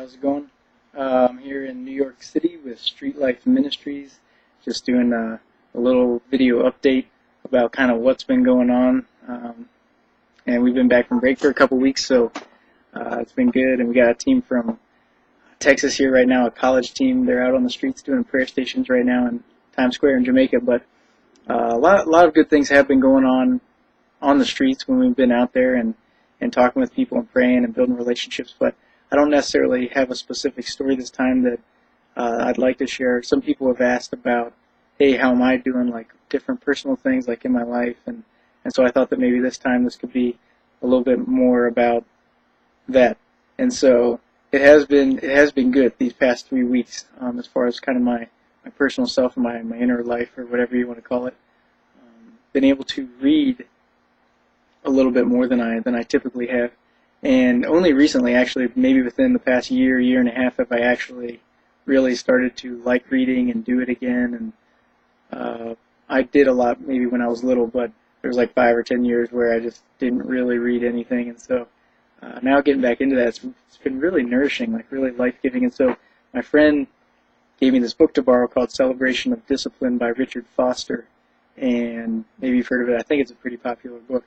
how's it going? I'm here in New York City with Street Life Ministries, just doing a little video update about kind of what's been going on. And we've been back from break for a couple weeks, so it's been good. And we got a team from Texas here right now, a college team. They're out on the streets doing prayer stations right now in Times Square in Jamaica. But a lot of good things have been going on the streets when we've been out there and talking with people and praying and building relationships. But I don't necessarily have a specific story this time that I'd like to share. Some people have asked about, hey, how am I doing, like different personal things like in my life, and so I thought that maybe this time this could be a little bit more about that. And so it has been good these past 3 weeks as far as kind of my personal self and my inner life, or whatever you want to call it. Been able to read a little bit more than I typically have. And only recently, actually, maybe within the past year and a half, have I actually really started to like reading and do it again. And I did a lot maybe when I was little, but there was like 5 or 10 years where I just didn't really read anything. And so now getting back into that, it's been really nourishing, like really life-giving. And so my friend gave me this book to borrow called Celebration of Discipline by Richard Foster. And maybe you've heard of it. I think it's a pretty popular book.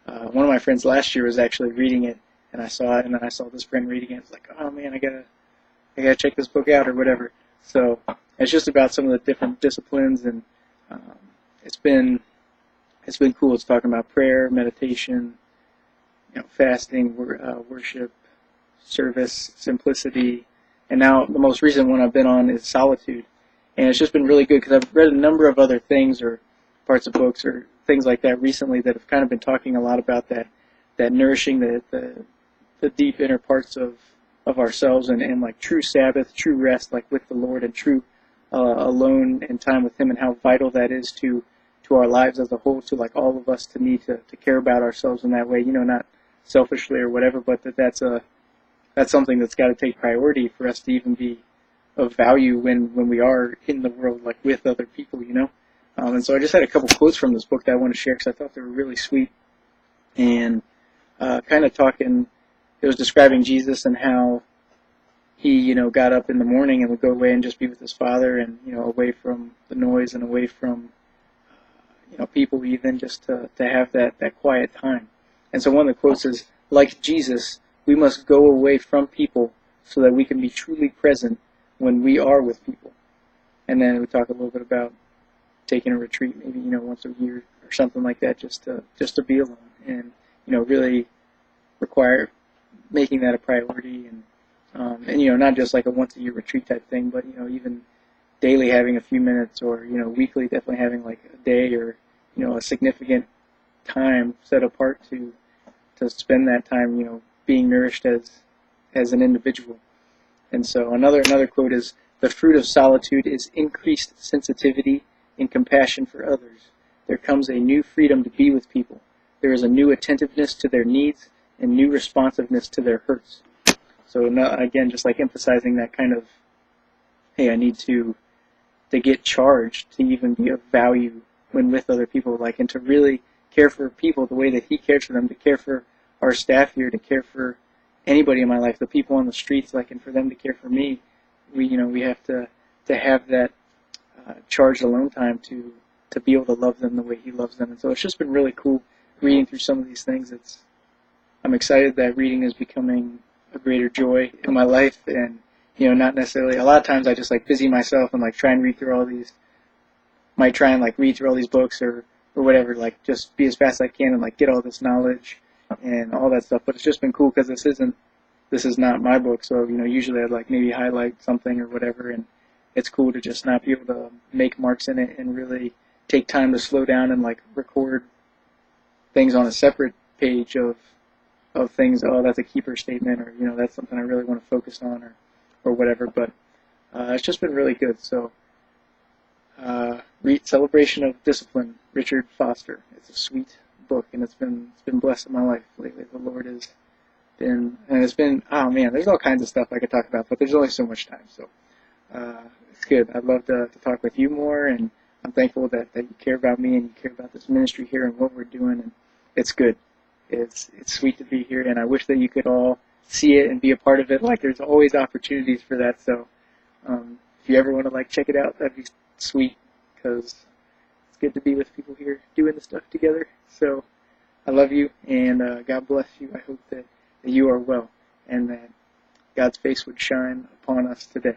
One of my friends last year was actually reading it, and I saw it, and then I saw this friend reading it. It's like, oh man, I gotta check this book out or whatever. So it's just about some of the different disciplines, and it's been cool. It's talking about prayer, meditation, fasting, worship, service, simplicity, and now the most recent one I've been on is solitude, and it's just been really good because I've read a number of other things or parts of books or things like that recently that have kind of been talking a lot about that nourishing the deep inner parts of ourselves and like true Sabbath, true rest, like with the Lord, and true alone and time with Him, and how vital that is to our lives as a whole, to like all of us to need to care about ourselves in that way, not selfishly or whatever, but that's something that's got to take priority for us to even be of value when we are in the world, like with other people, and so I just had a couple quotes from this book that I want to share because I thought they were really sweet, and kind of talking. It was describing Jesus and how he, got up in the morning and would go away and just be with his Father, and away from the noise and away from people, even just to have that quiet time. And so one of the quotes is, like Jesus, we must go away from people so that we can be truly present when we are with people. And then we talk a little bit about taking a retreat, maybe once a year or something like that, just to be alone, and really require making that a priority, and not just like a once a year retreat type thing, but even daily having a few minutes, or weekly definitely having like a day or a significant time set apart to spend that time being nourished as an individual. And so another quote is, the fruit of solitude is increased sensitivity and compassion for others. There comes a new freedom to be with people. There is a new attentiveness to their needs and new responsiveness to their hurts. So again, just like emphasizing that kind of, hey, I need to get charged to even be of value when with other people, like, and to really care for people the way that He cares for them, to care for our staff here, to care for anybody in my life, the people on the streets, like, and for them to care for me. We have to have that charged alone time to be able to love them the way He loves them. And so it's just been really cool reading through some of these things. I'm excited that reading is becoming a greater joy in my life, and not necessarily, a lot of times I just like busy myself and like try and read through all these, might try and like read through all these books or whatever, like just be as fast as I can and like get all this knowledge and all that stuff. But it's just been cool because this is not my book, so usually I'd like maybe highlight something or whatever, and it's cool to just not be able to make marks in it and really take time to slow down and like record things on a separate page of things. Oh, that's a keeper statement, or that's something I really want to focus on, or whatever. But it's just been really good. So read Celebration of Discipline, Richard Foster. It's a sweet book, and it's been blessed in my life lately. The Lord has been, and it's been, oh man, there's all kinds of stuff I could talk about, but there's only so much time. So it's good. I'd love to talk with you more, and I'm thankful that you care about me and you care about this ministry here and what we're doing, and it's good. It's sweet to be here, and I wish that you could all see it and be a part of it, like there's always opportunities for that. So if you ever want to like check it out, that'd be sweet, because it's good to be with people here doing the stuff together. So I love you, and God bless you. I hope that you are well, and that God's face would shine upon us today.